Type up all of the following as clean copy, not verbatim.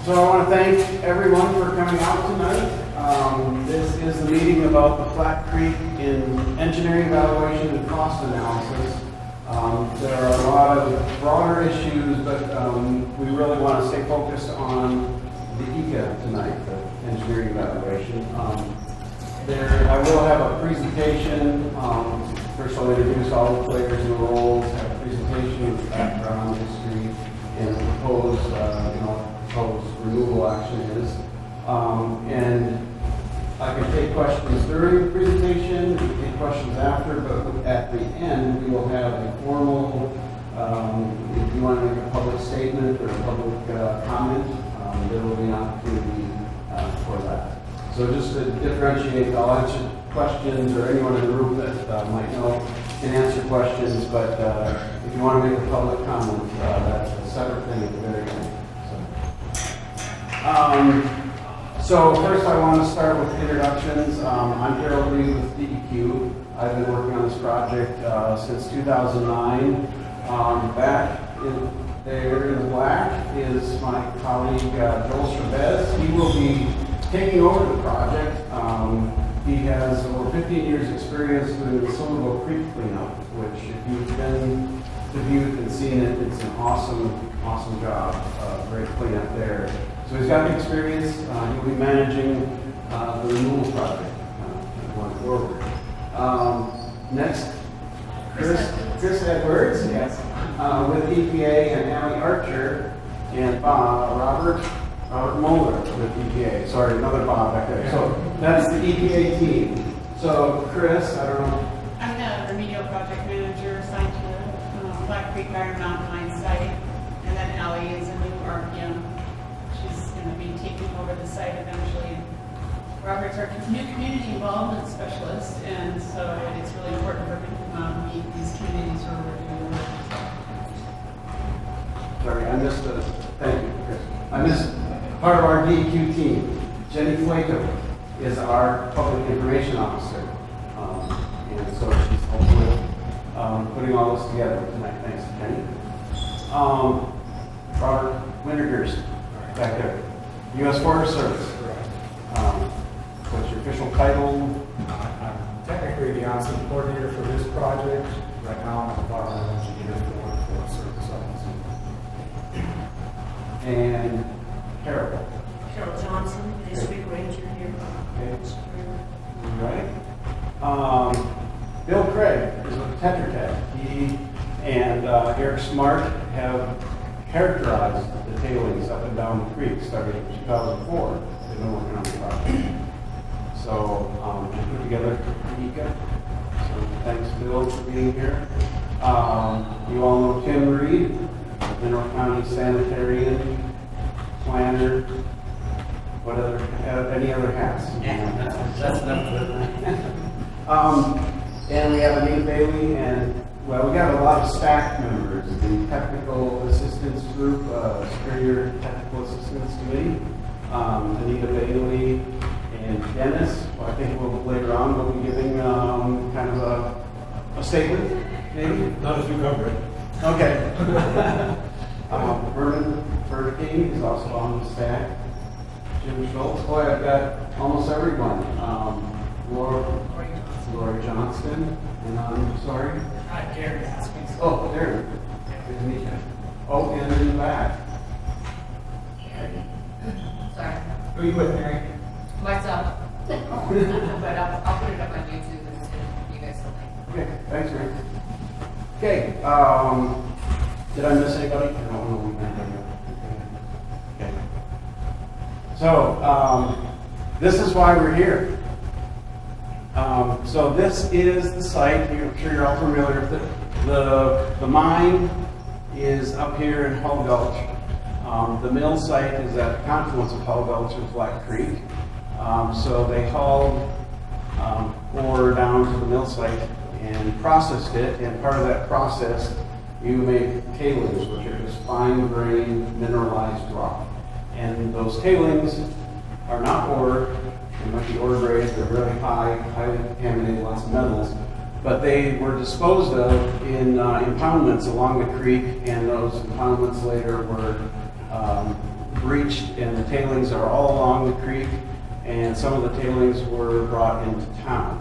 So I want to thank everyone for coming out tonight. This is the meeting about the Flat Creek in engineering evaluation and cost analysis. There are a lot of broader issues, but we really want to stay focused on the ECA tonight, the engineering evaluation. I will have a presentation. First I'll introduce all the players and the roles, have a presentation of background, history, and proposed removal action is. And I can take questions during the presentation, we can take questions after, but at the end we will have a formal, if you want to make a public statement or a public comment, there will be an opportunity for that. So just to differentiate, I'll answer questions, or anyone in the room that might know can answer questions, but if you want to make a public comment, that's a separate thing at the very end. So first I want to start with introductions. I'm Harold Lee with Deq. I've been working on this project since 2009. Back there in black is my colleague Joel Chavez. He will be taking over the project. He has over 15 years experience doing the Silverville Creek cleanup, which if you've been to Butte and seen it, it's an awesome job. Great cleanup there. So he's got the experience. He'll be managing the removal project going forward. Next, Chris Edwards, yes, with EPA, and Allie Archer, and Robert Moeller with EPA. Sorry, another Bob back there. So that's the EPA team. So Chris, I don't know. I'm the remedial project manager assigned to the Black Creek Mountain Mine Site, and then Allie is a new RPM. She's going to be taking over the site eventually. Robert's our new community involvement specialist, and so it's really important for him to come out and meet these communities where we're doing work. Sorry, I missed thank you, Chris. I missed part of our DEQ team. Jenny Flaco is our public information officer. And so she's hopefully putting all this together tonight. Thanks, Jenny. Robert Wintergers, back there. U.S. Forest Service. What's your official title? I'm technically the on-site coordinator for this project. Right now I'm an environmental engineer for the Forest Service office. And Carol. Carol Johnson, district ranger here. Okay. All right. Bill Craig is with Tetra Tech. He and Eric Smart have characterized the tailings up and down the creek starting in 2004. They've been working on the project. So we put together ECA. So thanks, Bill, for being here. You all know Tim Reed, Mineral County Sanitarian Planner. What other? Any other hats? That's enough. And we have Anita Bailey, and well, we got a lot of staff members. The Technical Assistance Group, Superior Technical Assistance Committee, Anita Bailey, and Dennis. Well, I think later on we'll be giving kind of a statement, maybe. Not if you cover it. Okay. Vernon King is also on the staff. Jim Schultz. Boy, I've got almost everyone. Lori Johnston, and I'm sorry. Gary Haskins. Oh, there. Good to meet you. Oh, and in the back. Sorry. Who are you with, Mary? Myself. But I'll put it up on YouTube and you guys will like. Okay, thanks, Mary. Okay, did I miss anybody? I don't know. Okay. So, this is why we're here. So this is the site. I'm sure you're all familiar with it. The mine is up here in Hull Gulch. The mill site is at the confluence of Hull Gulch and Black Creek. So they hauled ore down to the mill site and processed it. And part of that process, you make tailings, which are just fine-grained mineralized rock. And those tailings are not ore. They might be ore grades, they're really high, highly contaminated, lots of metals. But they were disposed of in impoundments along the creek, and those impoundments later were breached, and the tailings are all along the creek, and some of the tailings were brought into town.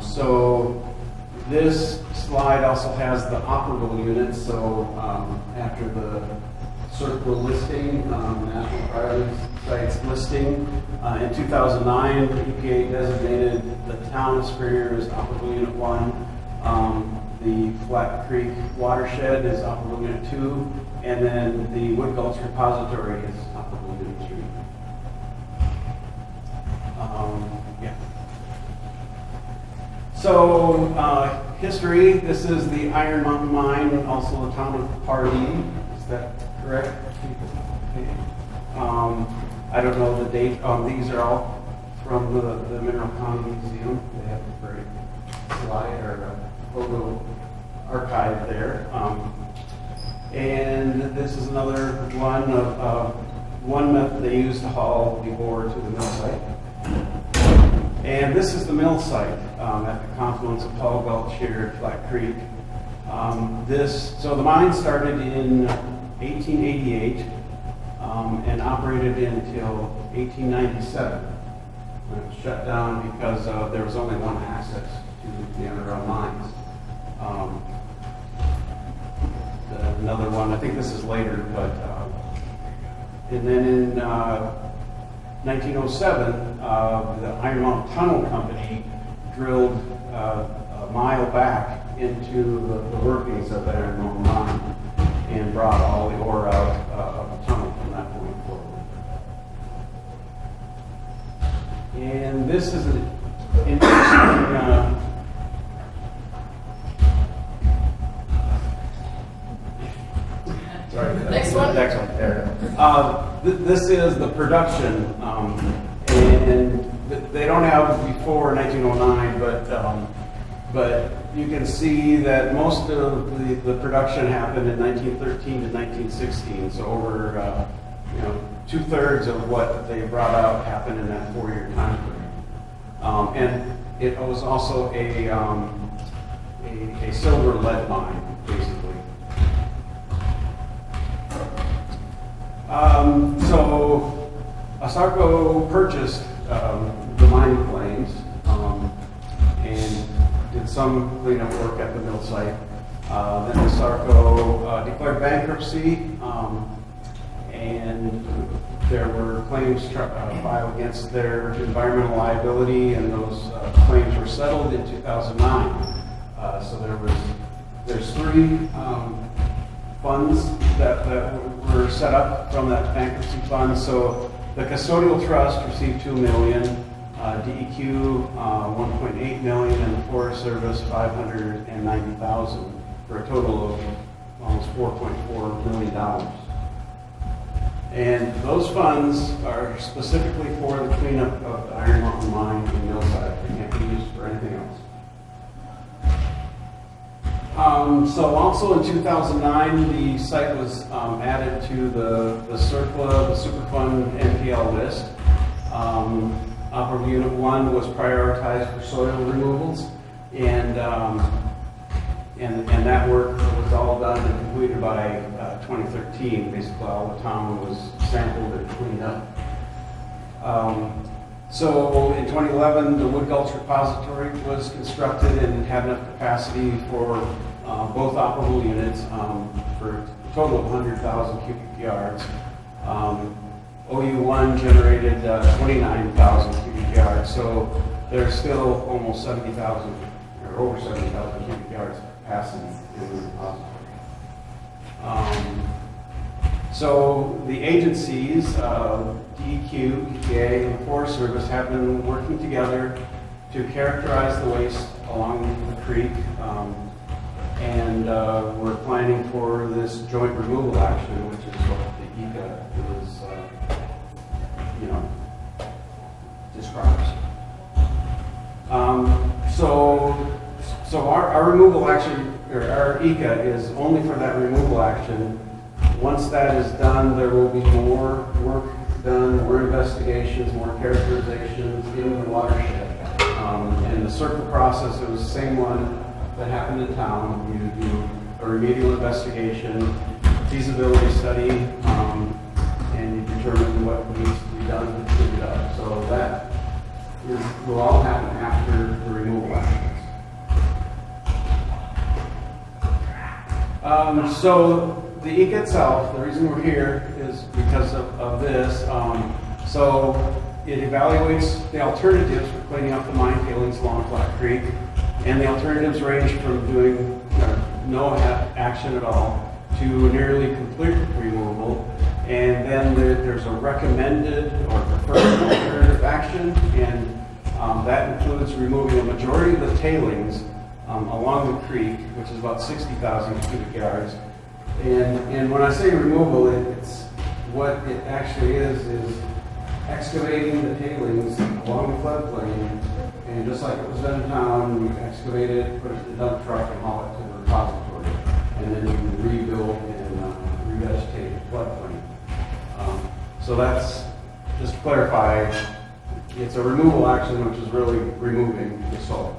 So this slide also has the operable units. So after the CERCLA listing, National Priority Sites listing, in 2009, the EPA designated the town of Superior as operable unit 1. The Flat Creek watershed is operable unit 2, and then the Wood Gulch repository is operable unit 3. Yeah. So, history, this is the Iron Mountain Mine, also the town of Pardee. Is that correct? Okay. I don't know the date. These are all from the Mineral County Museum. They have a great slide or photo archive there. And this is another one of one method they use to haul the ore to the mill site. And this is the mill site at the confluence of Paul Gulch here at Flat Creek. So the mine started in 1888 and operated until 1897. It was shut down because there was only one access to the underground mines. Another one, I think this is later, but and then in 1907, the Iron Mountain Tunnel Company drilled a mile back into the workings of the Iron Mountain Mine and brought all the ore out of the tunnel from that point forward. And this is an interesting sorry. Next one. Next one. There. This is the production, and they don't have before 1909, but you can see that most of the production happened in 1913 to 1916. So over 2/3 of what they brought out happened in that 4-year time frame. And it was also a silver lead mine, basically. So ASARCO purchased the mining claims and did some cleanup work at the mill site. Then ASARCO declared bankruptcy, and there were claims filed against their environmental liability, and those claims were settled in 2009. So there's 3 funds that were set up from that bankruptcy fund. So the custodial trust received $2 million, DEQ 1.8 million, and the Forest Service 590,000 for a total of almost $4.4 million. And those funds are specifically for the cleanup of the Iron Mountain Mine and mill site. They can't be used for anything else. So also in 2009, the site was added to the CERCLA, the Superfund NPL list. Operable Unit 1 was prioritized for soil removals, and that work was all done and completed by 2013. Basically, all the town was sampled and cleaned up. So in 2011, the Wood Gulch repository was constructed and had enough capacity for both operable units for a total of 100,000 cubic yards. OU1 generated 29,000 cubic yards, so there's still almost 70,000 or over 70,000 cubic yards of capacity in the repository. So the agencies, DEQ, EPA, and the Forest Service have been working together to characterize the waste along the creek, and we're planning for this joint removal action, which is what the ECA describes. So our removal action, or our ECA, is only for that removal action. Once that is done, there will be more work done, more investigations, more characterizations in the watershed. And the CERCLA process, it was the same one that happened in town. You do a remedial investigation, feasibility study, will all happen after the removal actions. So the EIC itself, the reason we're here is because of this. So it evaluates the alternatives for cleaning up the mine tailings along Flat Creek, and the alternatives range from doing no action at all to nearly complete removal. And then there's a recommended or preferred alternative action, and that includes removing a majority of the tailings along the creek, which is about 60,000 cubic yards. And when I say removal, it's what it actually is excavating the tailings along the floodplain, and just like it was done in town, we excavate it, put it in the dump truck, and haul it to the repository, and then you rebuild and revegetate the floodplain. So that's, just to clarify, it's a removal action, which is really removing the soil.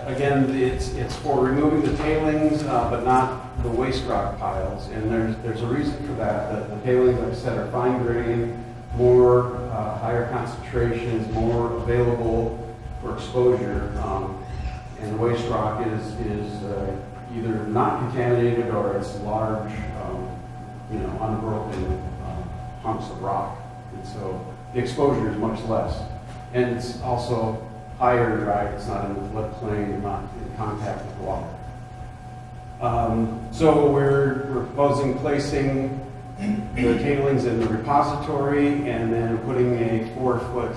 Again, it's for removing the tailings, but not the waste rock piles. And there's a reason for that. The tailings, like I said, are fine grained, more higher concentrations, more available for exposure. And the waste rock is either not contaminated or it's large, unbroken hunks of rock. And so the exposure is much less. And it's also higher and dry, it's not in the floodplain, not in contact with water. So we're proposing placing the tailings in the repository and then putting a 4-foot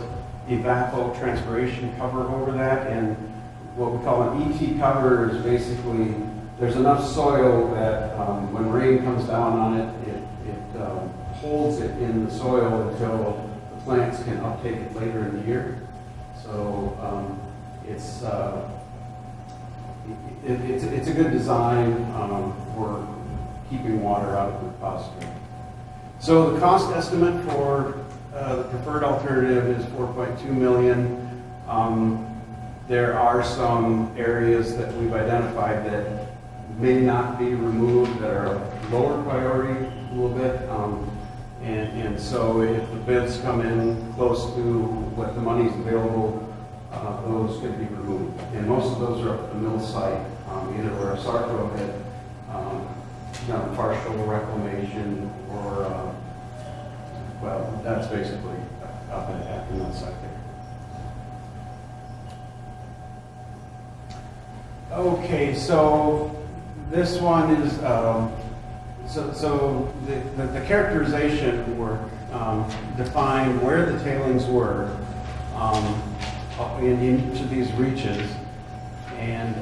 evapotranspiration cover over that. And what we call an ET cover is basically, there's enough soil that when rain comes down on it, it holds it in the soil until the plants can uptake it later in the year. So it's a good design for keeping water out of the repository. So the cost estimate for the preferred alternative is $4.2 million. There are some areas that we've identified that may not be removed that are lower priority a little bit. And so if the bids come in close to what the money's available, those could be removed. And most of those are at the mill site, either where a Sarco had partial reclamation or, that's basically up at the mill site there. Okay, so this one is, So the characterization work defined where the tailings were in each of these reaches. And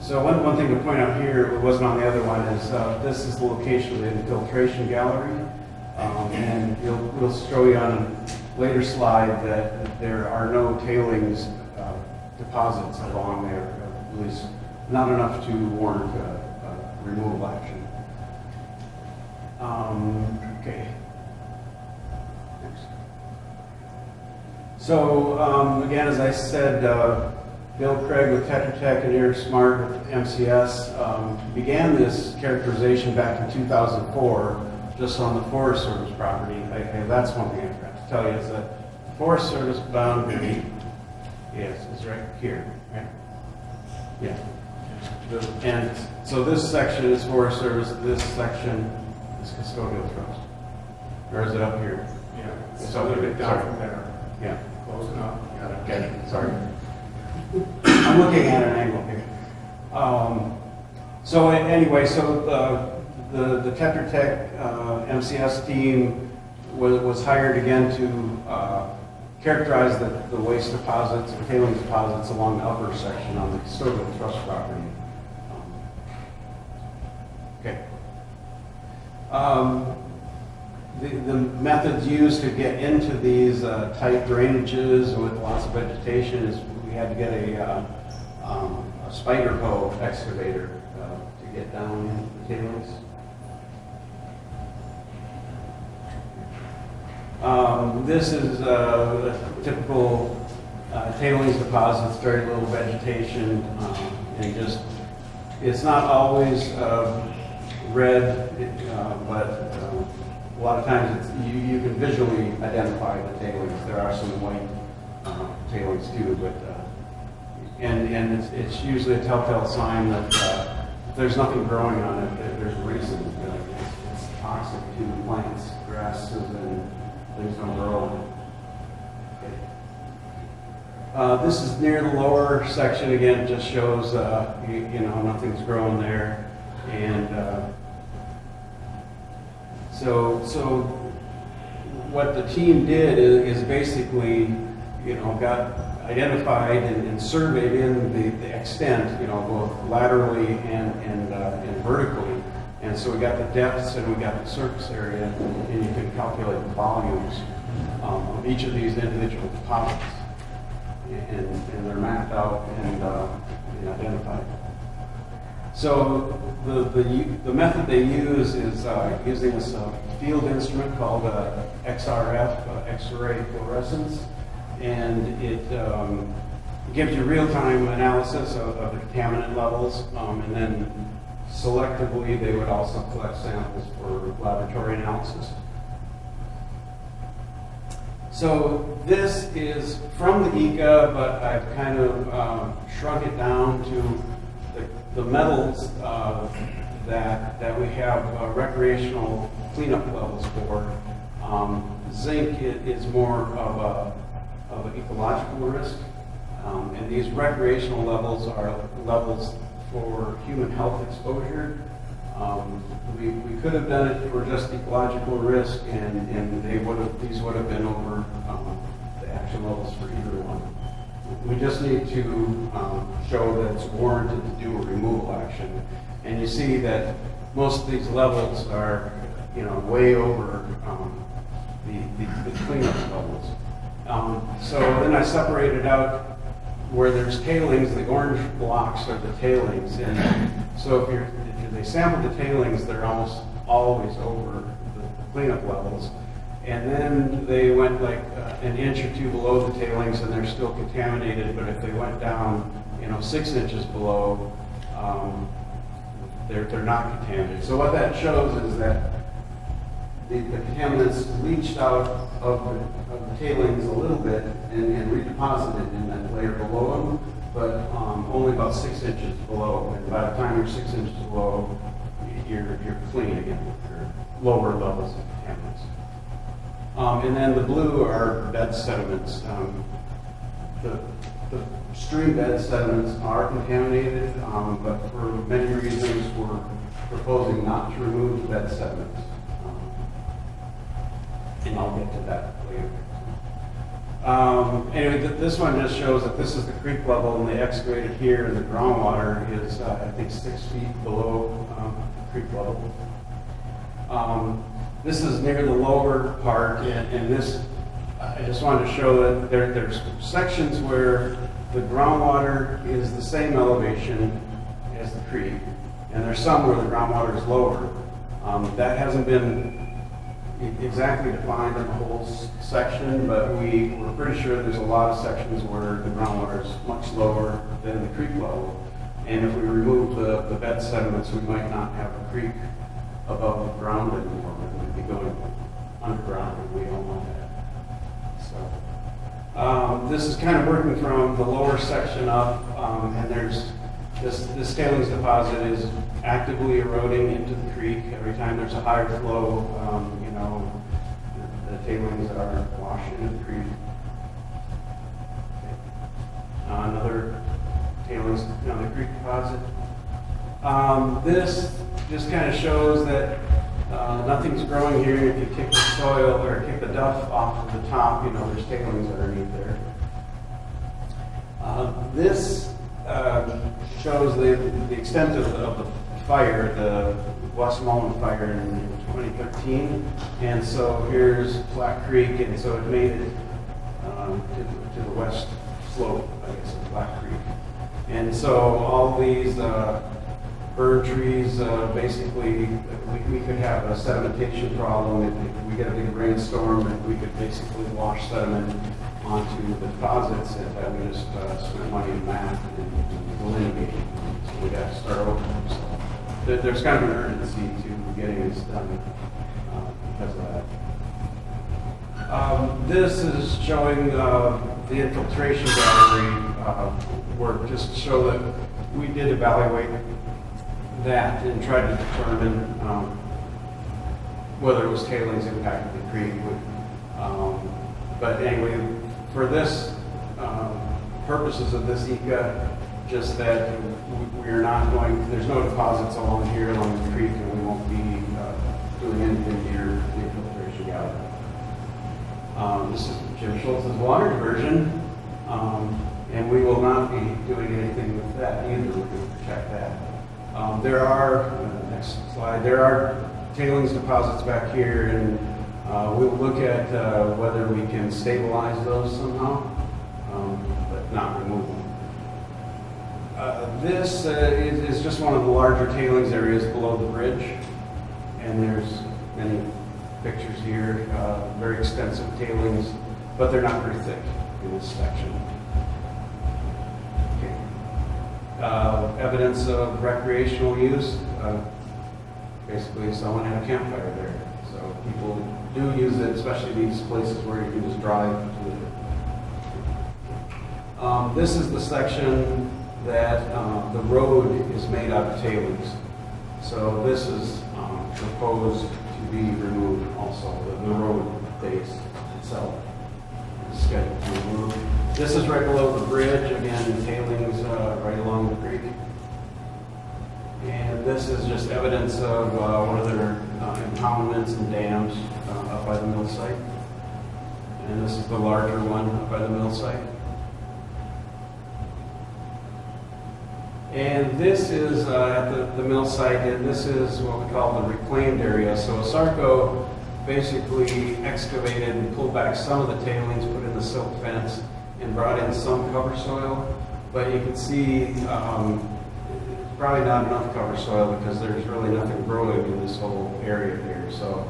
so one thing to point out here, it wasn't on the other one, is this is the location of the infiltration gallery. And we'll show you on a later slide that there are no tailings deposits along there, at least not enough to warrant removal action. Okay. Next. So again, as I said, Bill Craig with Tetra Tech and Eric Smart with MCS began this characterization back in 2004, just on the Forest Service property. That's one thing I forgot to tell you is that the Forest Service boundary, yes, is right here, right? Yeah. And so this section is Forest Service, this section is custodial trust. Or is it up here? Yeah, It's a up little here. bit down from there. Yeah. Close enough. Okay, sorry. I'm looking at an angle here. So anyway, so the Tetra Tech MCS team was hired again to characterize the waste deposits, the tailings deposits along the upper section on the custodial trust property. Okay. The methods used to get into these tight drainages with lots of vegetation is we had to get a spider hoe excavator to get down into the tailings. This is a typical tailings deposits, very little vegetation, and just, it's not always red, but a lot of times you can visually identify the tailings. There are some white tailings too, but and it's usually a telltale sign that if there's nothing growing on it, there's a reason. It's toxic to plants, grasses, and things don't grow on it. This is near the lower section. Again, it just shows you know, nothing's growing there, and so what the team did is basically, you know, got identified and surveyed in the extent, you know, both laterally and vertically. And so we got the depths and we got the surface area, and you can calculate the volumes of each of these individual deposits. And they're mapped out and identified. So the method they use is using this field instrument called XRF, X-ray fluorescence, and it gives you real-time analysis of the contaminant levels, and then selectively they would also collect samples for laboratory analysis. So this is from the ECA, but I've kind of shrunk it down to the metals that we have recreational cleanup levels for. Zinc is more of an ecological risk, and these recreational levels are levels for human health exposure. We could have done it for just ecological risk, and these would have been over the action levels for either one. We just need to show that it's warranted to do a removal action, and you see that most of these levels are, you know, way over the cleanup levels. So then I separated out where there's tailings. The orange blocks are the tailings, and so if they sample the tailings, they're almost always over the cleanup levels. And then they went like an inch or two below the tailings, and they're still contaminated. But if they went down, you know, 6 inches below, they're not contaminated. So what that shows is that the contaminants leached out of the tailings a little bit and redeposited in that layer below them, but only about 6 inches below. And by the time you're 6 inches below, you're clean again with your lower levels of contaminants. And then the blue are bed sediments. The stream bed sediments are contaminated, but for many reasons we're proposing not to remove the bed sediments. And I'll get to that later. Anyway, this one just shows that this is the creek level, and they excavated here, and the groundwater is, I think, 6 feet below creek level. This is near the lower part, and this, I just wanted to show that there's sections where the groundwater is the same elevation as the creek, and there's some where the groundwater is lower. That hasn't been exactly defined in the whole section, but we're pretty sure there's a lot of sections where the groundwater is much lower than the creek level. And if we remove the bed sediments, we might not have a creek above the ground anymore. We'd be going underground, and we don't want that. So this is kind of working from the lower section up, and there's this tailings deposit is actively eroding into the creek. Every time there's a higher flow, you know, the tailings are washed into the creek. Another tailings, another creek deposit. This just kind of shows that nothing's growing here. If you kick the soil or kick the duff off of the top, you know, there's tailings underneath there. This shows the extent of the fire, the Westmoreland fire in 2013. And so here's Flat Creek, and so it made it to the west slope, I guess, of Flat Creek. And so all these bird trees, basically, we could have a sedimentation problem. If we get a big rainstorm, and we could basically wash sediment onto the deposits, and we just spend money in math and delineating. So we'd have to start over. So there's kind of an urgency to getting this done. because of that. This is showing the infiltration gallery work, just to show that we did evaluate that and tried to determine whether it was tailings impacting the creek. But anyway, for this purposes of this ECA, just that we are not going, there's no deposits along here along the creek, and we won't be doing anything near the infiltration gallery. This is Jim Schultz's water diversion, and we will not be doing anything with that either. We're going to protect that. There are, next slide, there are tailings deposits back here, and we'll look at whether we can stabilize those somehow, but not remove them. This is just one of the larger tailings areas below the bridge, and there's many pictures here, very extensive tailings, but they're not very thick in this section. Okay. Evidence of recreational use, basically someone had a campfire there, so people do use it, especially these places where you can just drive to it. This is the section that the road is made out of tailings. So this is proposed to be removed also, the road base itself is scheduled to be removed. This is right below the bridge, again, the tailings right along the creek. And this is just evidence of one of their impoundments and dams up by the mill site. And this is the larger one up by the mill site. And this is at the mill site, and this is what we call the reclaimed area. So ASARCO basically excavated and pulled back some of the tailings, put in the silt fence, and brought in some cover soil. But you can see it's probably not enough cover soil because there's really nothing growing in this whole area here. So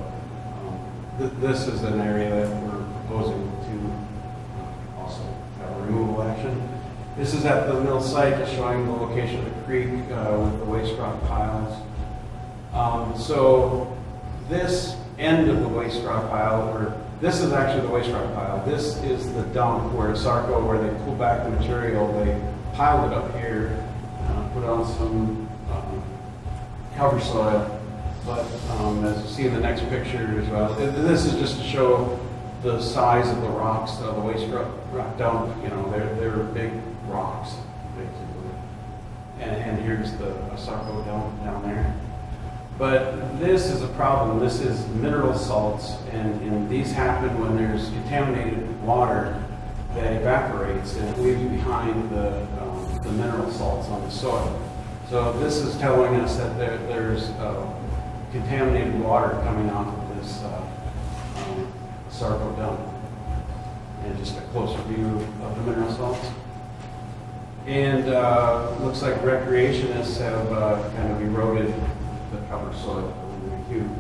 this is an area that we're proposing to also have a removal action. This is at the mill site, just showing the location of the creek with the waste rock piles. So this end of the waste rock pile, or this is actually the waste rock pile. This is the dump where ASARCO, where they pull back the material, they piled it up here, put on some cover soil. But as you see in the next picture as well, this is just to show the size of the rocks of the waste rock dump. You know, they're big rocks, basically. And here's the ASARCO dump down there. But this is a problem. This is mineral salts, and these happen when there's contaminated water that evaporates and leaves behind the mineral salts on the soil. So this is telling us that there's contaminated water coming off of this ASARCO dump. And just a closer view of the mineral salts. And looks like recreationists have kind of eroded the cover soil in the cube.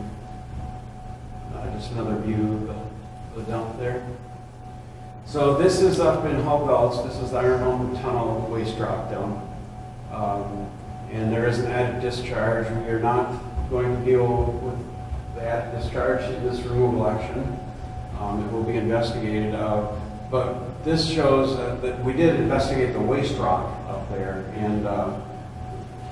Just another view of the dump there. So this is up in Hull Gulch. This is the Iron Mountain Tunnel waste rock dump. And there is an added discharge. We are not going to deal with the added discharge in this removal action. It will be investigated. But this shows that we did investigate the waste rock up there, and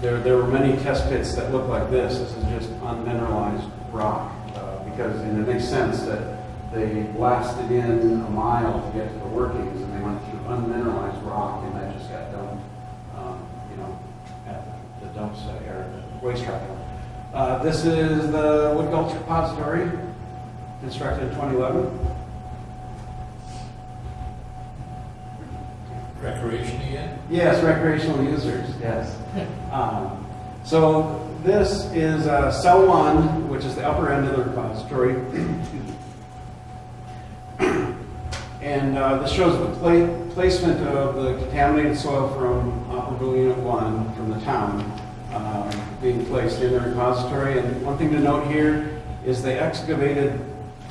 there were many test pits that look like this. This is just unmineralized rock, and it makes sense that they blasted in a mile to get to the workings, and they went through unmineralized rock, and that just got dumped, at the dump site or the waste rock. This is the Wood Gulch Repository, constructed in 2011. Recreation again? Yes, recreational users, yes. So this is cell 1, which is the upper end of the repository. And this shows the placement of the contaminated soil from operable unit 1 from the town being placed in the repository. And one thing to note here is they excavated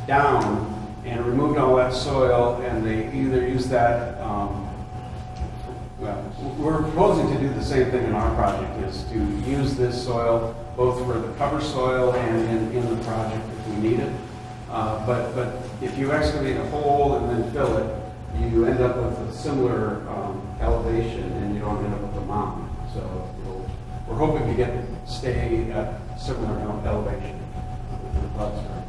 down and removed all that soil, and they either used that well, we're proposing to do the same thing in our project, is to use this soil both for the cover soil and in the project if we need it. But if you excavate a hole and then fill it, you end up with a similar elevation, and you don't end up with a mountain. So we're hoping to stay at similar elevation with the flood zone.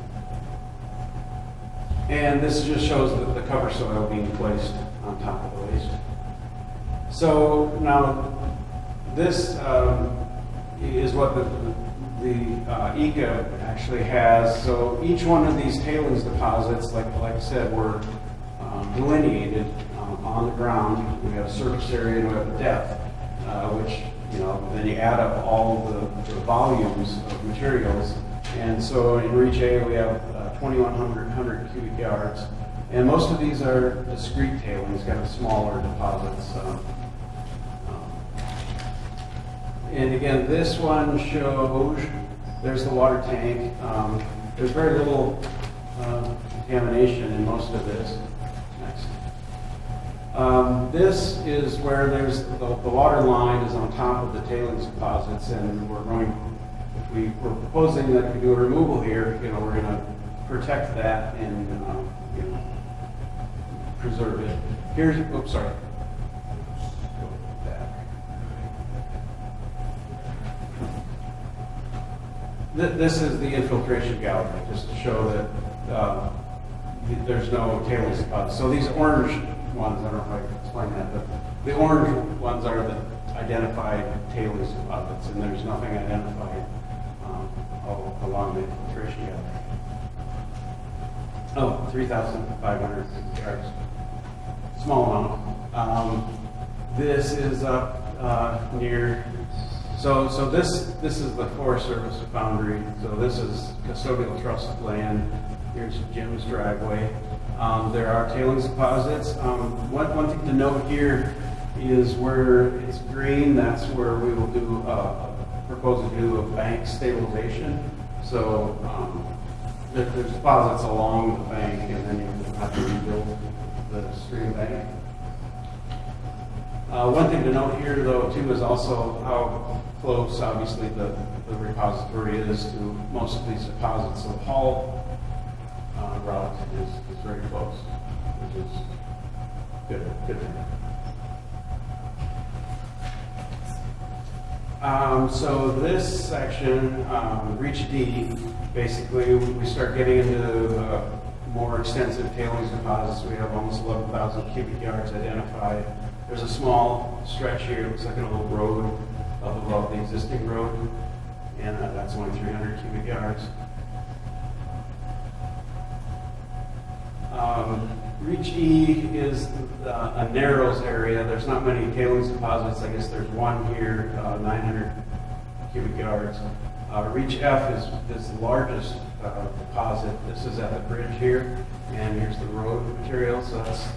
And this just shows the cover soil being placed on top of the waste. So now this is what the ECA actually has. So each one of these tailings deposits, like I said, were delineated on the ground. We have a surface area and we have a depth, which, then you add up all the volumes of materials. And so in Reach A, we have 2,100 cubic yards. And most of these are discrete tailings, kind of smaller deposits. And again, this one shows, there's the water tank. There's very little contamination in most of this. Next. This is where there's the water line is on top of the tailings deposits, and we're proposing that we do a removal here. We're going to protect that and preserve it. Here's, oops, sorry. Go back. This is the infiltration gallery, just to show that there's no tailings deposits. So these orange ones, I don't know if I can explain that, but the orange ones are the identified tailings deposits, and there's nothing identified along the infiltration gallery. Oh, 3,500 yards. Small amount. This is up near. So this is the Forest Service boundary. So this is custodial trust land. Here's Jim's driveway. There are tailings deposits. One thing to note here is where it's green. That's where we will propose to do a bank stabilization. So there's deposits along the bank, and then you have to rebuild the stream bank. One thing to note here, though, too, is also how close, obviously, the repository is to most of these deposits. So the haul route is very close, which is good. So this section, Reach D, basically we start getting into more extensive tailings deposits. We have almost 11,000 cubic yards identified. There's a small stretch here, it looks like an old road up above the existing road, and that's only 300 cubic yards. Reach E is a narrows area. There's not many tailings deposits. I guess there's one here, 900 cubic yards. Reach F is the largest deposit. This is at the bridge here, and here's the road material, so that's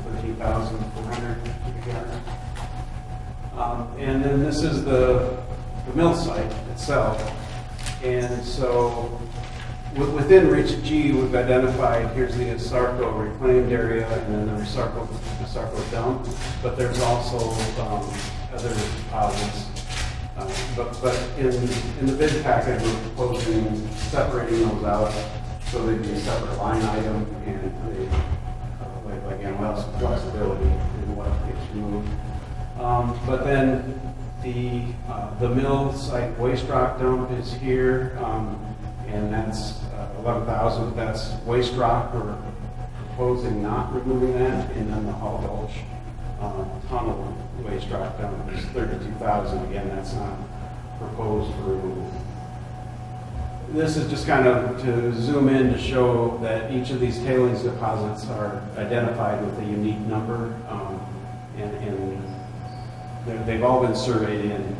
13,400 cubic yards. And then this is the mill site itself. And so within Reach G, we've identified, here's the Asarco reclaimed area and then the Asarco dump, but there's also other deposits. But in the bid package, we're proposing separating those out so they'd be a separate line item, and they, again, we'll have some flexibility in what gets removed. But then the mill site waste rock dump is here, and that's 11,000. That's waste rock. We're proposing not removing that, and then the Hall Gulch tunnel waste rock dump is 32,000. Again, that's not proposed for removal. This is just kind of to zoom in to show that each of these tailings deposits are identified with a unique number, and they've all been surveyed in.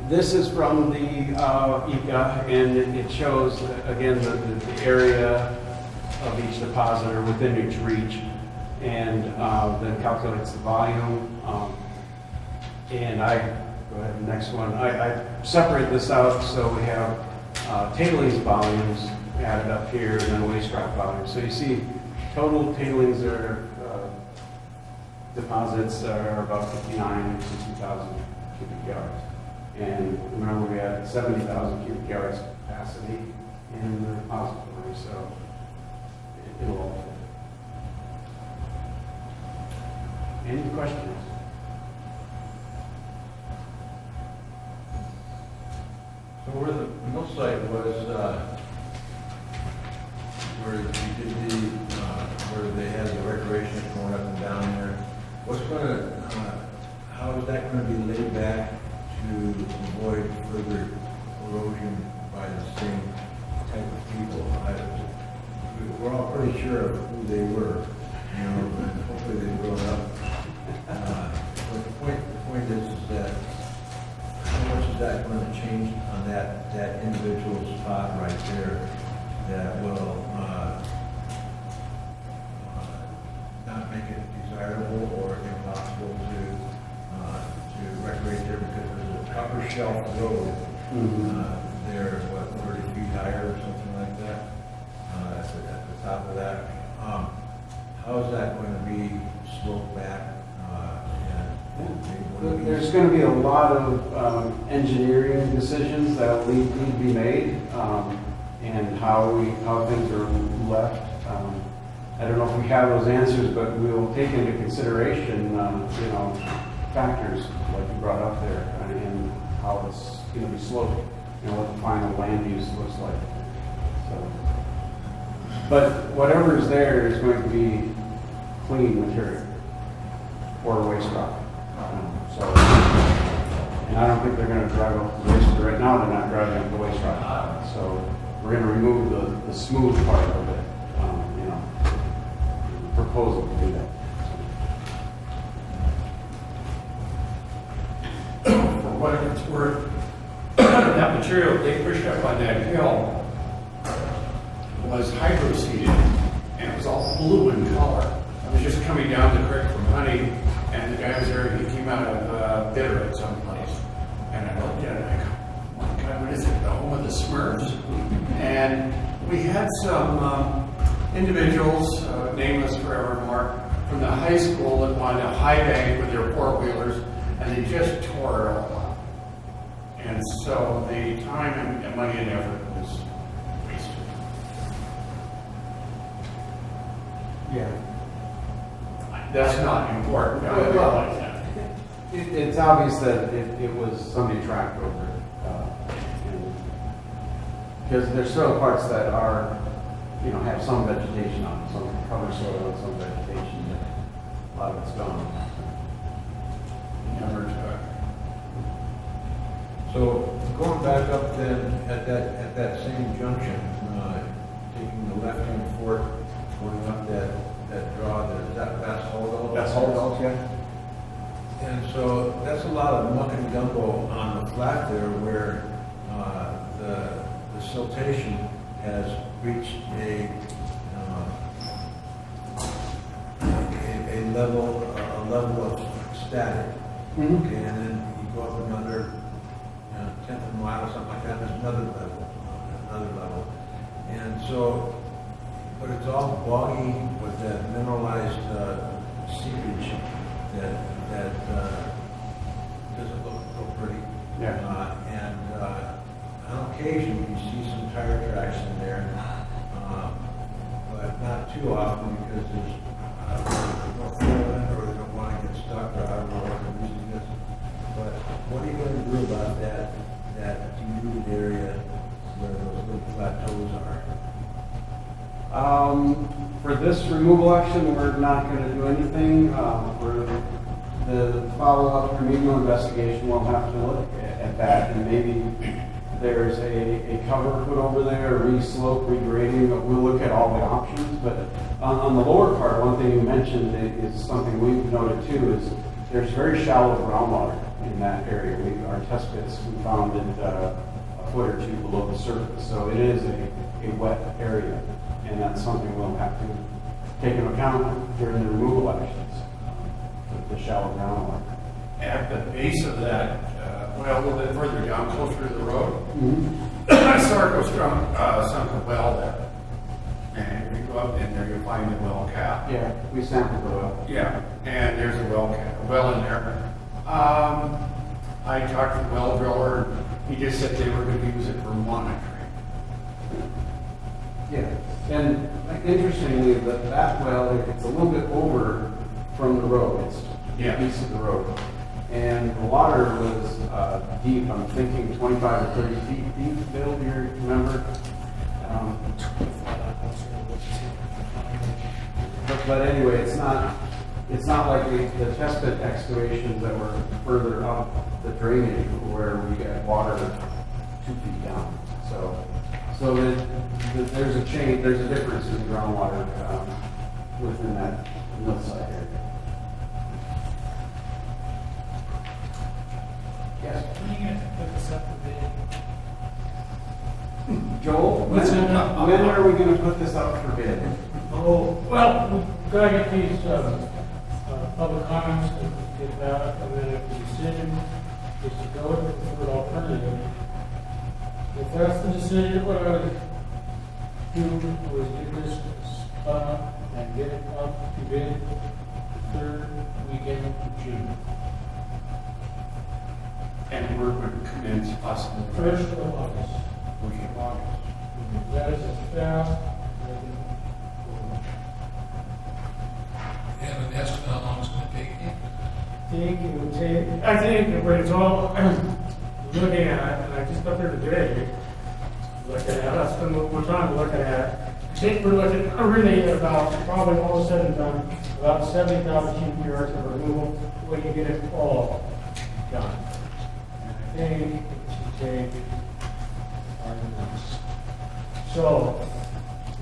This is from the ECA, and it shows, again, the area of each deposit or within each reach, and then calculates the volume. And go ahead, next one. I separate this out so we have tailings volumes added up here and then waste rock volumes. So you see total tailings deposits are about 59,000 to 60,000 cubic yards. And remember, we had 70,000 cubic yards capacity. in the repository, so it'll all fit. Any questions? So where the mill site was, where you did the, where they had the recreation going up and down there, what's gonna, how is that gonna be laid back to avoid further erosion by the same type of people? We're all pretty sure of who they were, you know, and hopefully they grow up. But the point is that how much is that going to change on that individual spot right there that will not make it desirable or impossible to recreate there, because there's a upper shelf road there, what, 30 feet higher or something like that, at the top of that. How is that going to be sloped back? There's going to be a lot of engineering decisions that will need to be made, and how things are left. I don't know if we have those answers, but we will take into consideration, factors like you brought up there, and how it's going to be sloped, what the final land use looks like. So, but whatever is there is going to be clean material or waste rock. So, and I don't think they're going to drive up the waste. Right now, they're not driving up the waste rock. So we're going to remove the smooth part of it. Proposal to do that. For what it's worth, that material they pushed up on that hill was hydro seeded, and it was all blue in color. I was just coming down the creek from Honey, and the guy was there, and he came out of Bitter at some place. And I looked at it, and I go, oh my God, what is it, the home of the Smurfs? And we had some individuals, nameless forevermore, from the high school that wanted a high bank with their four-wheelers, and they just tore it all up. And so the time and money and effort was wasted. Yeah. That's not important. I realize that. It's obvious that it was somebody tracked over it. Because there's still parts that are, have some vegetation on it, some cover soil and some vegetation, but a lot of it's gone. Never took. So going back up then at that same junction, taking the left-hand fork, going up that draw there, that's Holdall? That's Holdall, yeah. And so that's a lot of muck and gumbo on the flat there where the siltation has reached a level of static. Mm-hmm. Okay, and then you go up another tenth of a mile or something like that, there's another level. And so, but it's all boggy with that mineralized seepage that doesn't look pretty. Yeah. And on occasion, you see some tire tracks in there, but not too often because there's no feeling or they don't want to get stuck, or I don't know what the reason is. But what are you going to do about that denuded area where those little plateaus are? For this removal action, we're not going to do anything. For the follow-up remedial investigation, we'll have to look at that, and maybe there's a cover put over there, re-slope, regrading, but we'll look at all the options. But on the lower part, one thing you mentioned is something we've noted too, is there's very shallow groundwater in that area. Our test pits, we found it a foot or two below the surface. So it is a wet area, and that's something we'll have to take into account during the removal actions, the shallow groundwater. At the base of that, well, a little bit further down, closer to the road, Mm-hmm. Sarko sunk a well there. And if you go up in there, you'll find the well cap. Yeah, we sampled the well. Yeah, and there's a well in there. I talked to the well driller. He just said they were going to use it for monitoring. Yeah, and interestingly, that well, it's a little bit over from the road, it's Yeah. east of the road. And the water was deep, I'm thinking 25 or 30 feet deep, Bill, do you remember? But anyway, it's not like the test pit excavations that were further up the drainage where we got water 2 feet down. So there's a change, there's a difference in groundwater within that hillside area. Yes, When are you gonna put this up for bid? Joel, when are we gonna put this up for bid? Oh, well, we've got to get these, public comments to get that, and then if the decision is to go with the preferred alternative, if that's the decision, what I would do was get this spun up and get it up to bid the third weekend of June. And work would commence possibly. First of August. Okay. August. That is as fast. Yeah, but that's how long it's gonna take you. I think when it's all looking at, and I just got there today, looking at, I spent more time looking at, I think we're looking really at about, probably all said and done, about 70,000 cubic yards of removal when you get it all done. And I think it should take 5 months. So,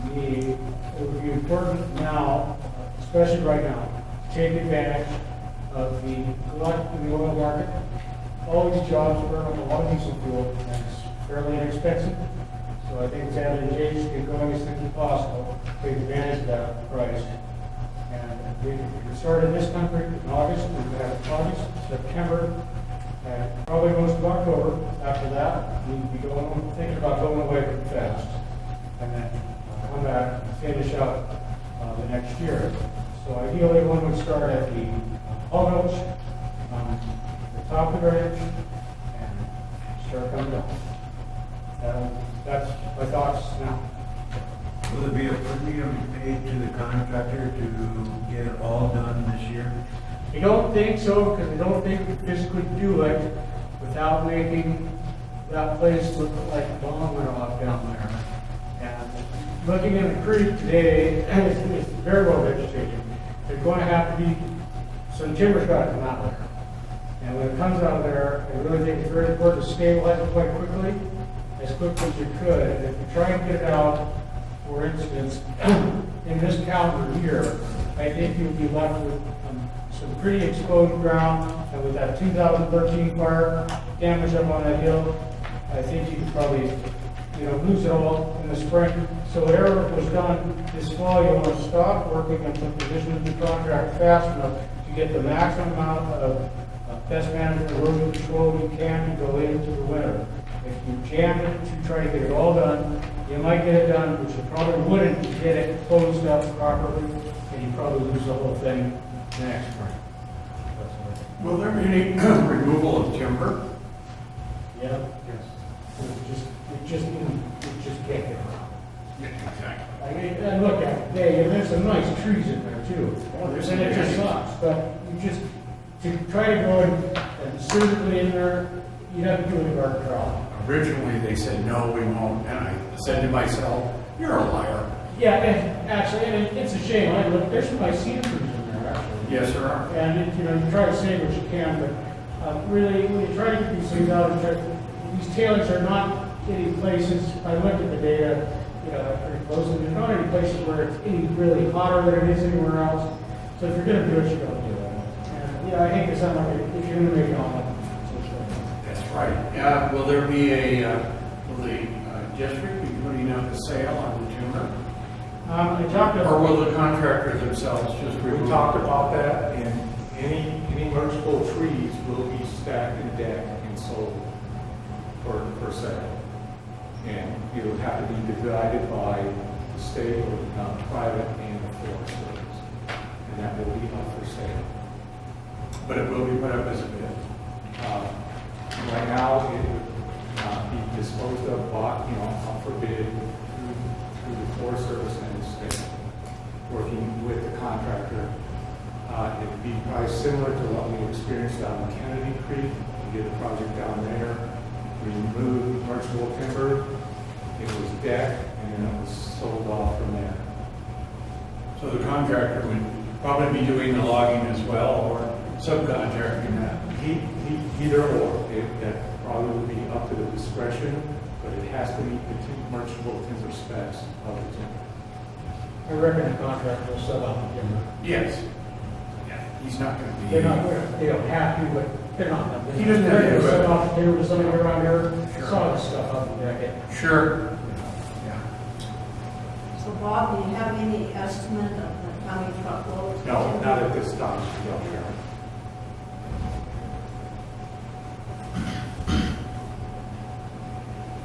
to me, it would be important now, especially right now, to take advantage of the glut in the oil market. All these jobs burn up a lot of diesel fuel, and it's fairly inexpensive. So I think it's advantageous to get going as soon as possible, take advantage of that price. And if we started this country in August, we could have August, September, and probably most of October. After that, we'd be thinking about going away pretty fast. And then come back and finish up the next year. So ideally, one would start at the Hall Gulch, the top of the range, and start coming down. That's my thoughts now. Will there be a premium paid to the contractor to get it all done this year? I don't think so, because I don't think we physically do it without making that place look like a bomb went off down there. And looking in the creek today, it's very well vegetated. There's going to have to be, some timber's got to come out there. And when it comes out of there, I really think it's very important to stabilize it quite quickly, as quickly as you could. And if you try and get it out, for instance, in this calendar year, I think you'll be left with some pretty exposed ground. And with that 2013 fire damage up on that hill, I think you could probably, lose it all in the spring. So whatever was done this fall, you want to stop working and put position of the contract fast enough to get the maximum amount of pest management and erosion control you can to go into the winter. If you jam it to try to get it all done, you might get it done, but you probably wouldn't get it closed up properly, and you probably lose the whole thing the next spring. Will there be any removal of timber? Yeah. Yes. It just can't get around. Yeah, exactly. I mean, and look at it, there's some nice trees in there too. Oh, there's And some it just trees. sucks, but you just, to try to go and surgically in there, you have to do it in garden trowel. Originally, they said, no, we won't, and I said to myself, you're a liar. Yeah, and actually, it's a shame, there's some nice cedar trees in there, actually. Yes, there are. And, you try to save what you can, but really, when you try to get these things out, these tailings are not any places, I looked at the data, pretty closely, there's not any places where it's any really hotter than it is anywhere else. So if you're gonna do it, you gotta do it. And, I hate to sound like if you're gonna make it on That's right. Will there be will the district be putting out the sale on the timber? I talked to. Or will the contractor themselves just remove? We talked about that, and any mergeable trees will be stacked in deck and sold for sale. And it would have to be divided by the state or private and the Forest Service. And that will be up for sale. But it will be put up as a bid. Right now, it would be disposed of, bought, off for bid through the Forest Service and the state, working with the contractor. It'd be probably similar to what we experienced down in Kennedy Creek. We did a project down there. We removed merchantable timber. It was decked, and then it was sold off from there. So the contractor would probably be doing the logging as well, or subcontracting that. Either or. That probably would be up to the discretion, but it has to meet the merchantable timber specs of the timber. I reckon the contractor will set up the timber. Yes. Yeah, he's not gonna be. They're not, they don't have to, but they're not. He doesn't have to, Set but- off the timber to somebody around here, Sure. saw this stuff up and deck it. Sure. Yeah. So Bob, do you have any estimate of how many truckloads? No, not at this time. No, we aren't.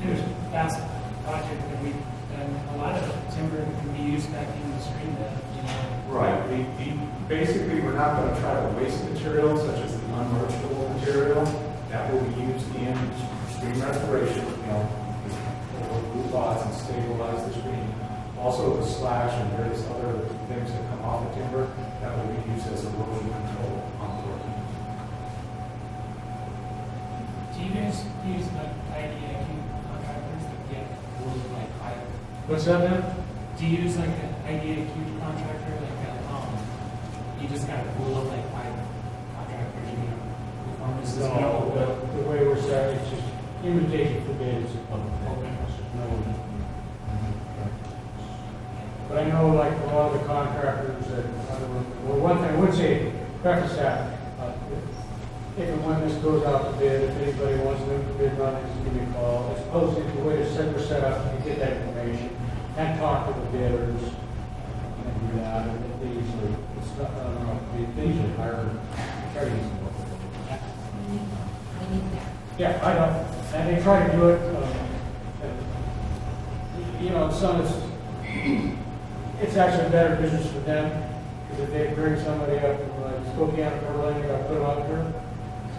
It was past project that we, a lot of timber can be used back in the stream bed, you know. Right. Basically, we're not going to try to waste material such as the unmerchantable material that will be used in stream restoration, or root lots and stabilize the stream. Also, the slash and various other things that come off the timber that will be used as erosion control on the work. Do you guys use like IDIQ contractors that get wood like pipe? What's that now? Do you use like an IDIQ contractor like that? You just got to pull up like pipe contractors, you know? Performance is No, the way we're set, it's just invitation for bids. No. But I know like a lot of the contractors that, well, one thing I would say, preface that, if and when this goes out to bid, if anybody wants to bid on it, just give me a call. It's posted, the way we're set up, you get that information and talk to the bidders. And do that, and they usually, it's not, I don't know, they usually hire attorneys. We need that. Yeah, I know, and they try to do it, you know, some it's actually better business for them, because if they bring somebody up from like Spokane or Berlin, you gotta put them out there.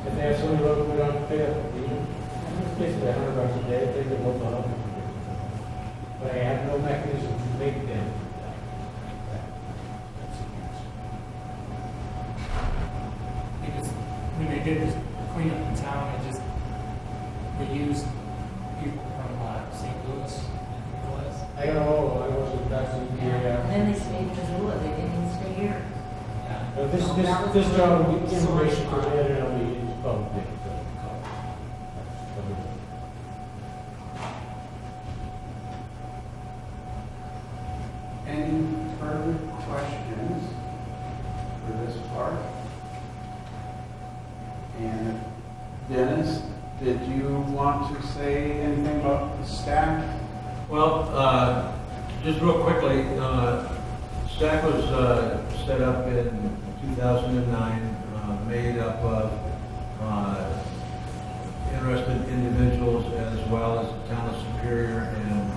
If they have somebody local, we don't pay up, it's basically $100 a day, if they get local help. But I have no mechanism to make them. Because when they did this cleanup in town, they used people from St. Louis, I think it was. I don't know, I wasn't, that's the, And then they stayed in Missoula, they didn't even stay here. Yeah. but this job will be information for the editor, it'll be public. Any further questions for this part? And Dennis, did you want to say anything about the stack? Well, just real quickly, STAC was set up in 2009, made up of interested individuals as well as the town of Superior and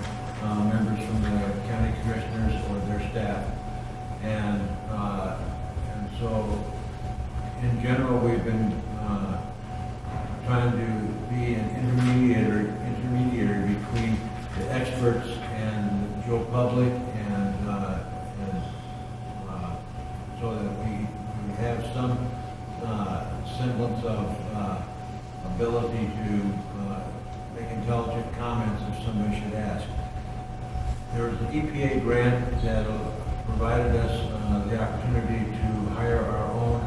members from the county commissioners or their staff. And so, in general, we've been trying to be an intermediary between the experts and the Joe public, and so that we have some semblance of ability to make intelligent comments if somebody should ask. There was an EPA grant that provided us the opportunity to hire our own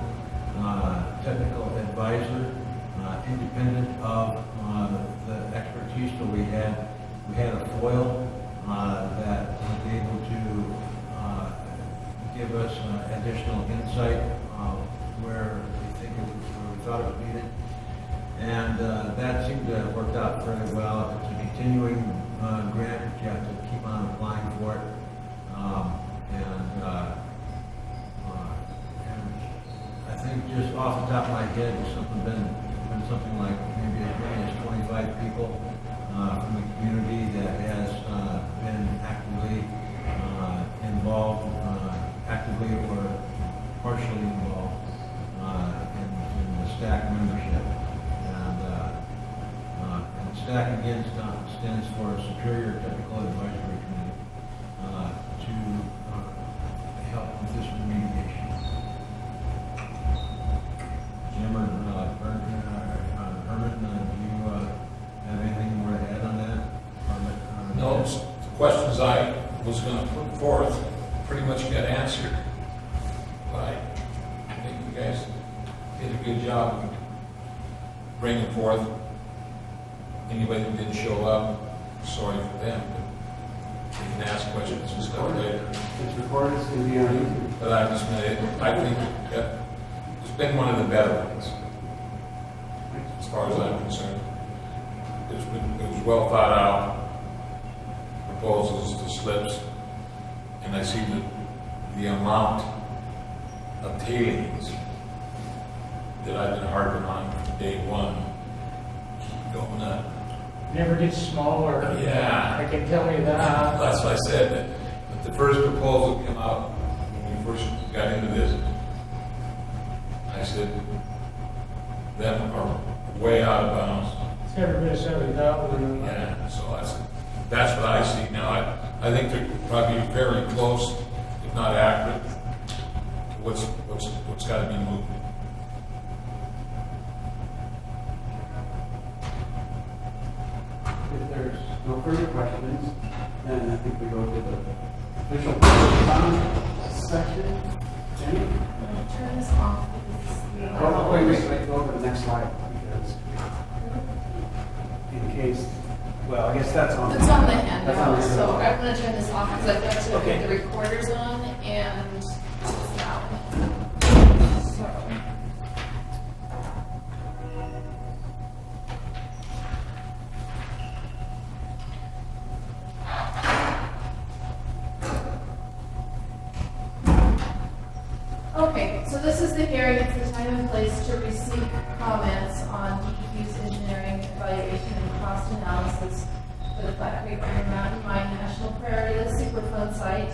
technical advisor, independent of the expertise that we had. We had a foil that was able to give us additional insight where we thought it was needed. And that seemed to have worked out fairly well. It's a continuing grant, but you have to keep on applying for it. And I think just off the top of my head, it's been something like maybe as many as 25 people from the community that has been actively involved, actively or partially involved in the STAC membership. And STAC again stands for Superior Technical Advisory Committee to help with this remediation. Jim or Herman, do you have anything more to add on that? No, the questions I was gonna put forth pretty much got answered. But I think you guys did a good job of bringing forth anybody that didn't show up. Sorry for them, but you can ask questions and stuff later. It's recorded, it's going to be on YouTube. But I just made it, I think that it's been one of the better ones, as far as I'm concerned. It was well thought out, proposals to slips, and I see the amount of tailings that I've been harping on from day one keep going up. Never gets smaller. Yeah. I can tell you that. That's why I said that. But the first proposal came out when we first got into this. I said, them are way out of bounds. It's never been said that one. Yeah, so that's what I see now. I think they're probably fairly close, if not accurate, to what's got to be moved. If there's no further questions, then I think we go to the official public comment section. Jenny? Turn this off because. Oh, wait, go to the next slide, because in case, well, I guess that's on. It's on the That's on handout, the so handout. I'm gonna turn this off because I've got to Okay. get the recorders on and it's loud. So. Okay, so this is the hearing, it's the time and place to receive comments on DEQ's engineering evaluation and cost analysis for the Flat Creek Mountain Mine National Priority List Superfund Site.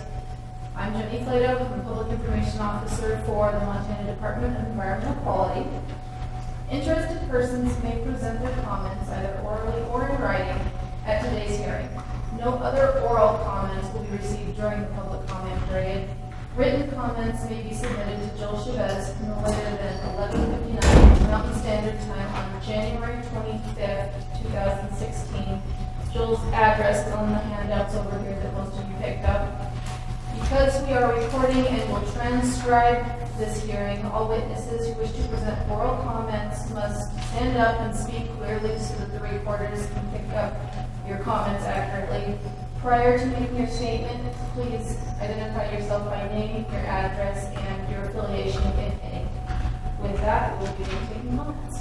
I'm Jenny Flato, I'm the Public Information Officer for the Montana Department of Environmental Quality. Interested persons may present their comments either orally or in writing at today's hearing. No other oral comments will be received during the public comment period. Written comments may be submitted to Jill Chavez no later than 11:59 Mountain Standard Time on January 25th, 2016. Jill's address is on the handouts over here that most of you picked up. Because we are recording and will transcribe this hearing, all witnesses who wish to present oral comments must stand up and speak clearly so that the recorders can pick up your comments accurately. Prior to making your statement, please identify yourself by name, your address, and your affiliation, if any. With that, we'll be taking comments.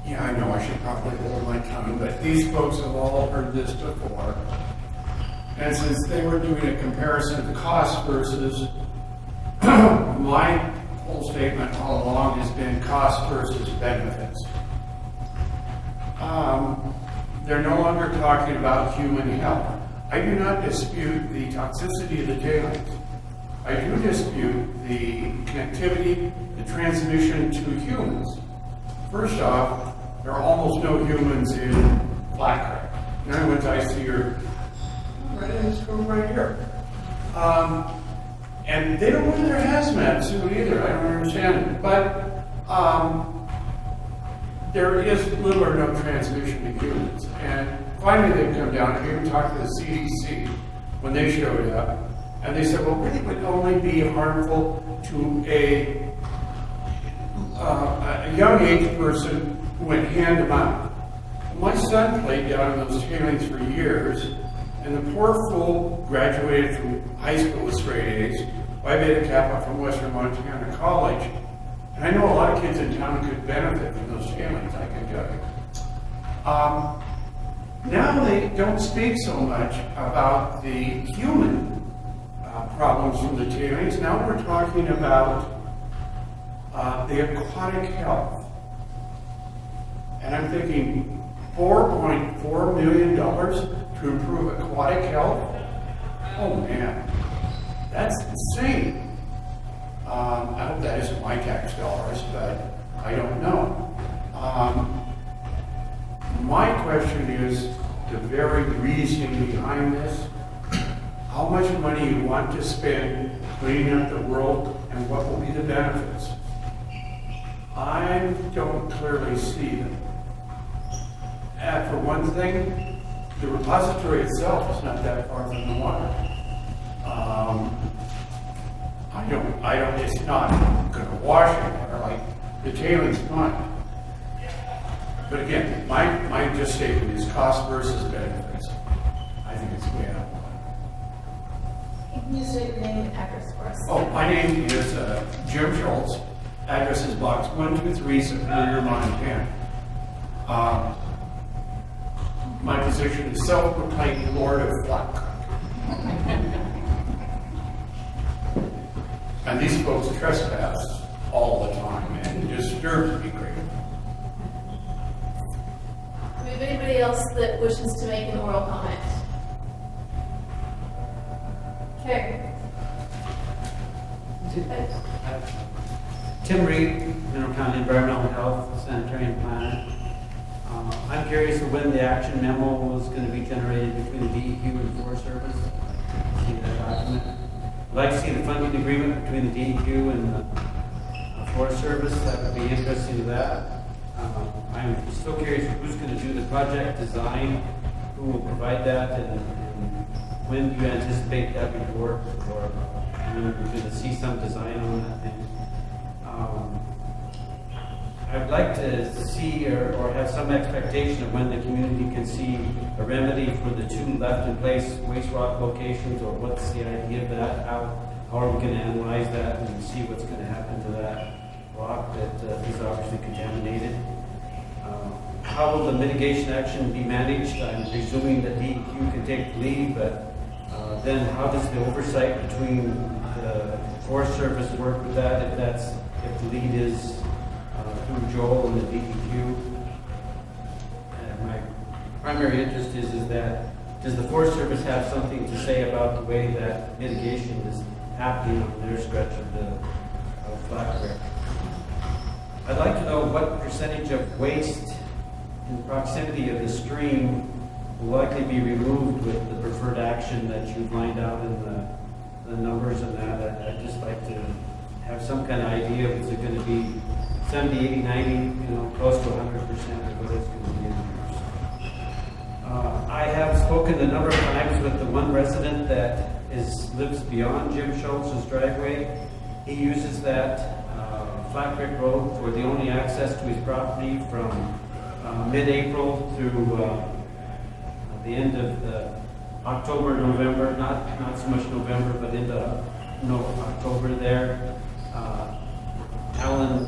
Yeah, I know I should probably hold my tongue, but these folks have all heard this before. And since they were doing a comparison of cost versus, my whole statement all along has been cost versus benefits. They're no longer talking about human health. I do not dispute the toxicity of the tailings. I do dispute the connectivity, the transmission to humans. First off, there are almost no humans in Flat Creek. And I went to ICU right in this room right here. And they don't wear their hazmat suit either. I don't understand it. But there is little or no transmission to humans. And finally they've come down and even talked to the CDC when they showed up. And they said, well, really it would only be harmful to a young age person who went hand to mouth. My son played down in those tailings for years, and the poor fool graduated from high school with straight A's, Phi Beta Kappa from Western Montana College. And I know a lot of kids in town could benefit from those tailings, I can tell you. Now they don't speak so much about the human problems from the tailings. Now we're talking about the aquatic health. And I'm thinking $4.4 million to improve aquatic health? Oh man, that's insane. I hope that isn't my tax dollars, but I don't know. My question is the very reasoning behind this. How much money you want to spend cleaning up the world and what will be the benefits? I don't clearly see them. And for one thing, the repository itself is not that far from the water. It's not gonna wash anywhere like the tailings pond. But again, my just statement is cost versus benefits. I think it's way out. Can you state your name and address for us? Oh, my name is Jim Schultz. Address is box 123, Superior, Montana. My position is self-proclaimed Lord of Flat Creek. And these folks trespass all the time and it disturbs me greatly. Do we have anybody else that wishes to make an oral comment? Okay. Tim Reed, Mineral County Environmental Health Sanitarian Planner. I'm curious of when the action memo was going to be generated between the DEQ and Forest Service. See that document. I'd like to see the funding agreement between the DEQ and the Forest Service. That would be interesting to that. I'm still curious who's going to do the project design, who will provide that, and when do you anticipate that report, or when we're going to see some design on that thing. I'd like to see or have some expectation of when the community can see a remedy for the two left in place waste rock locations, or what's the idea of that? How are we going to analyze that and see what's going to happen to that rock that is obviously contaminated? How will the mitigation action be managed? I'm presuming that DEQ can take the lead, but then how does the oversight between the Forest Service work with that, if the lead is through Joel and the DEQ? And my primary interest is that, does the Forest Service have something to say about the way that mitigation is happening on their stretch of Flat Creek? I'd like to know what percentage of waste in proximity of the stream will likely be removed with the preferred action that you've lined out in the numbers and that. I'd just like to have some kind of idea. Is it going to be 70, 80, 90, close to 100% of what it's going to be in numbers? I have spoken a number of times with the one resident that lives beyond Jim Schultz's driveway. He uses that Flat Creek Road for the only access to his property from mid-April through the end of October, November, not so much November, but into October there. Alan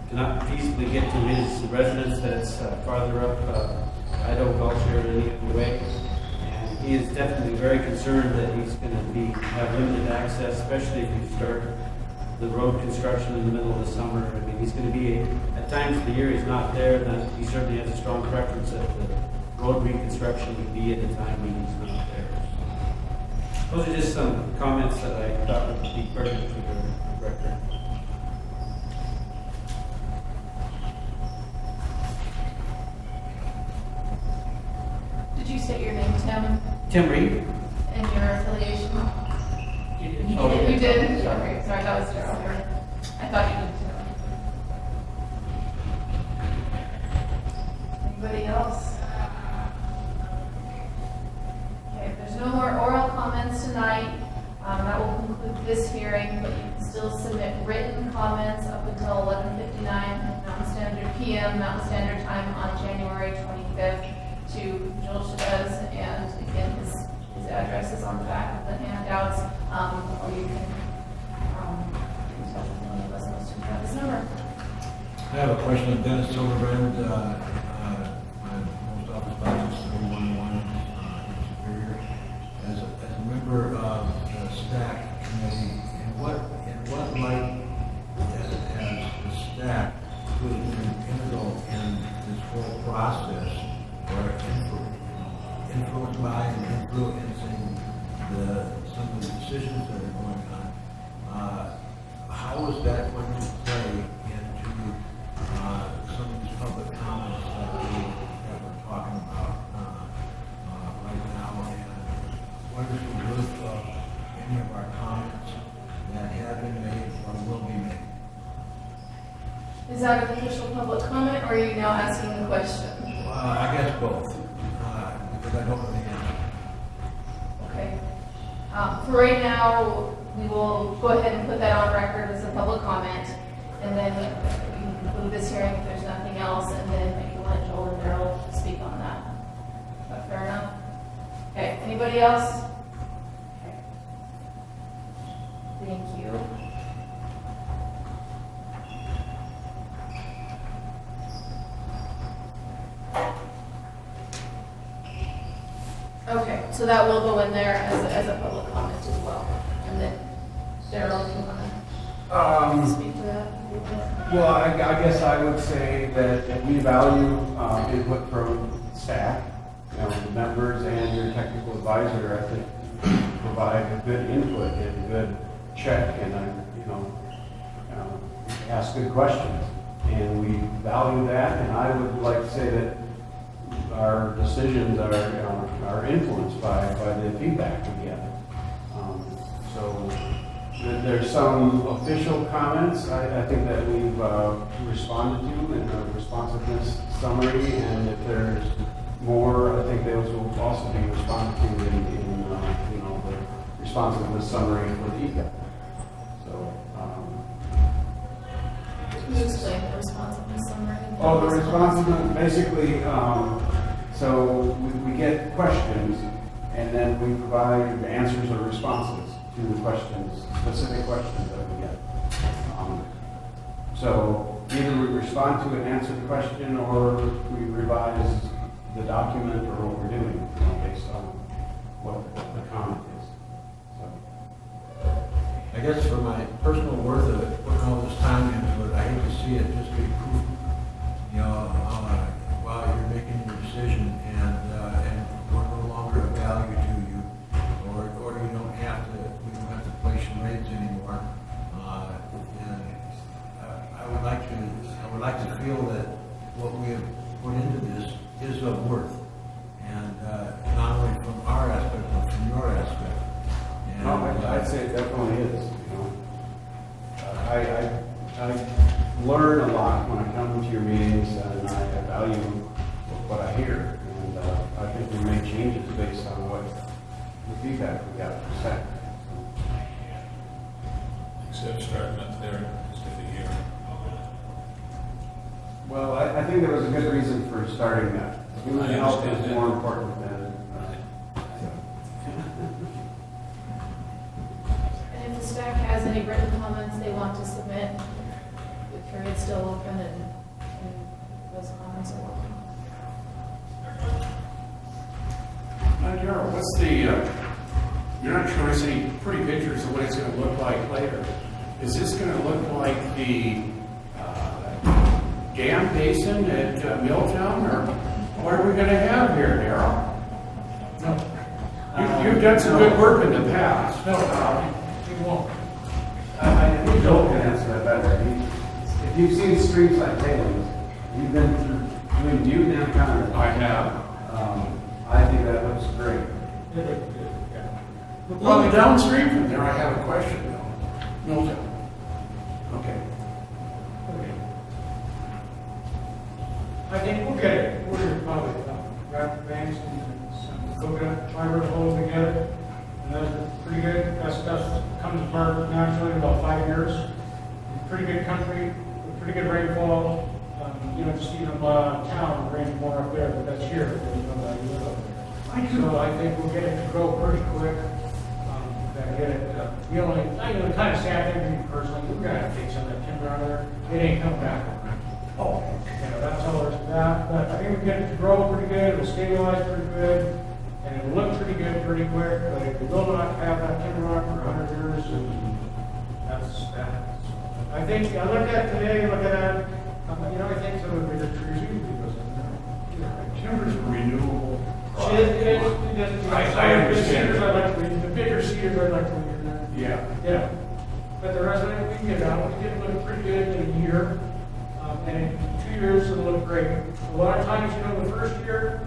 cannot feasibly get to his residence that's farther up Idaho Gulch or any other way. And he is definitely very concerned that he's going to have limited access, especially if you start the road construction in the middle of the summer. I mean, he's going to be, at times of the year he's not there, then he certainly has a strong preference that the road reconstruction would be at the time when he's not there. Those are just some comments that I thought would be pertinent to the record. Did you state your name, Tim, Tim Reed? and your affiliation? Oh, You did? Okay, sorry, that was Daryl. I thought you did too. Anybody else? Okay, if there's no more oral comments tonight, that will conclude this hearing, but you can still submit written comments up until 11:59 Mountain Standard PM, Mountain Standard Time on January 25th to Joel Chavez, and again, his address is on the back of the handouts, or you can get in touch with one of us, most of you have his number. I have a question of Dennis Silverbrand, my post office box is 311 Superior. As a member of the STAC committee, in what light has the STAC been integral in this whole process, or influenced by and influencing some of the decisions that are going on? how is that going to play into some of these public comments that we're talking about right now? And what is the worth of any of our comments that have been made or will be made? Is that an official public comment, or are you now asking the question? I guess both, because I don't know the answer. Okay. For right now, we will go ahead and put that on record as a public comment, and then we can conclude this hearing if there's nothing else, and then maybe let Joel and Daryl speak on that. Is that fair enough? Okay, anybody else? Okay. Thank you. Okay, so that will go in there as a public comment as well. And then, Daryl, if you want to speak to that a little bit? Well, I guess I would say that we value input from staff, the members and your technical advisor, I think, provide a good input and a good check and, ask good questions. And we value that, and I would like to say that our decisions are influenced by the feedback we get. So there's some official comments I think that we've responded to in the responsiveness summary, and if there's more, I think those will also be responded to in the responsiveness summary for the ECA. So. Can you explain the responsiveness summary? Oh, the responsiveness, basically, so we get questions, and then we provide answers or responses to the questions, specific questions that we get. So either we respond to and answer the question, or we revise the document or what we're doing, based on what the comment is. So. I guess for my personal worth of it, putting all this time into it, I hate to see it just be proof, while you're making your decision and we're no longer of value to you, or you don't have to, we don't have to place your rates anymore. And I would like to feel that what we have put into this is of worth, and not only from our aspect, but from your aspect. And, I'd say it definitely is. I learn a lot when I come to your meetings, and I value what I hear. And I think we made changes based on what the feedback we got from staff. Except starting up there, just a year. Well, I think there was a good reason for starting that. Human health is more important than. And if the staff has any written comments they want to submit, the period's still open, and those comments are welcome. Daryl, what's you're not showing us any pretty pictures of what it's gonna look like later. Is this gonna look like the Gam Basin at Milltown, or what are we gonna have here, Daryl? No. You've done some good work in the past. No, you won't. I think Joel can answer that better. If you've seen streets like Taylor's, you've been through doing Butte and County. I have. I think that looks great. Well, downstream from there, I have a question though. Milltown. Okay. I think we'll get it. We're gonna probably wrap banks and some coconut fiber to hold them together. And that's pretty good. That stuff comes apart naturally in about 5 years. Pretty good country, pretty good rainfall. Just even town rains more up there, but that's here. There's nobody live up there. So I think we'll get it to grow pretty quick. Get it. Kind of sad thing for me personally. We're gonna have to take some of that timber out of there. It ain't coming back. Oh, that's all there's to that. But I think we get it to grow pretty good. It'll stabilize pretty good, and it'll look pretty good pretty quick. But if we will not have that timber on for 100 years, that's that. I think I look at today. Look at that. I think some of the bigger trees usually goes in there. Timber's a renewable It product. is. I understand. The bigger cedars I like to leave in there. Yeah. Yeah. But the rest of it, we can get out. year. And in 2 years, it'll look great. A lot of times, the first year,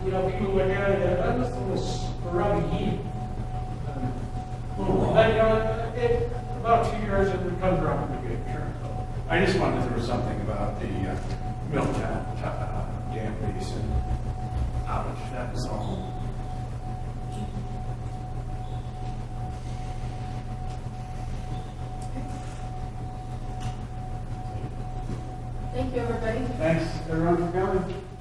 people look at it and that was a little scrubby heap. But, about 2 years, it comes around pretty good. Sure. I just wanted to throw something about the Milltown dam basin outage, that was all. Thank you, everybody. Thanks, everyone, for coming.